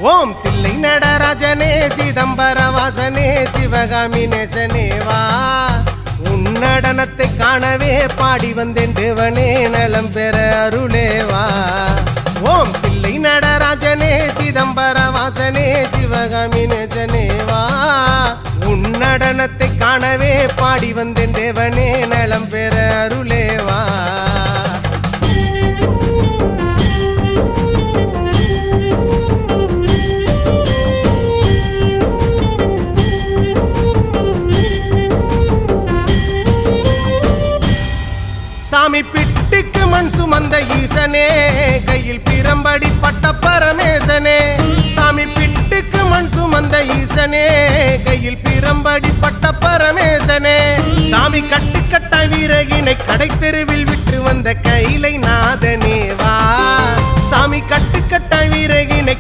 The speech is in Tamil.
ஓம் தில்லை நடராஜனே சிதம்பர வாசனே சிவகாமி நேசனே வா உன் நடனத்தை காணவே பாடி வந்தேன் தேவனே நலம் பெற அருளேவா ஓம் தில்லை நடராஜனே சிதம்பர வாசனே சிவகாமி நேசனே வா உன் நடனத்தை காணவே பாடி வந்தேன் தேவனே நலம் பெற அருளேவா சாமி பிட்டுக்கு மண் சுமந்த ஈசனே கையில் பிரம்படி பட்ட பரமேசனே சாமி பிட்டுக்கு மண் சுமந்த ஈசனே கையில் பிரம்படி பட்ட பரமேசனே சாமி கட்டுக்கட்ட வீரகினை கடை தெருவில் விட்டு வந்த கைலை நாதனே வா சாமி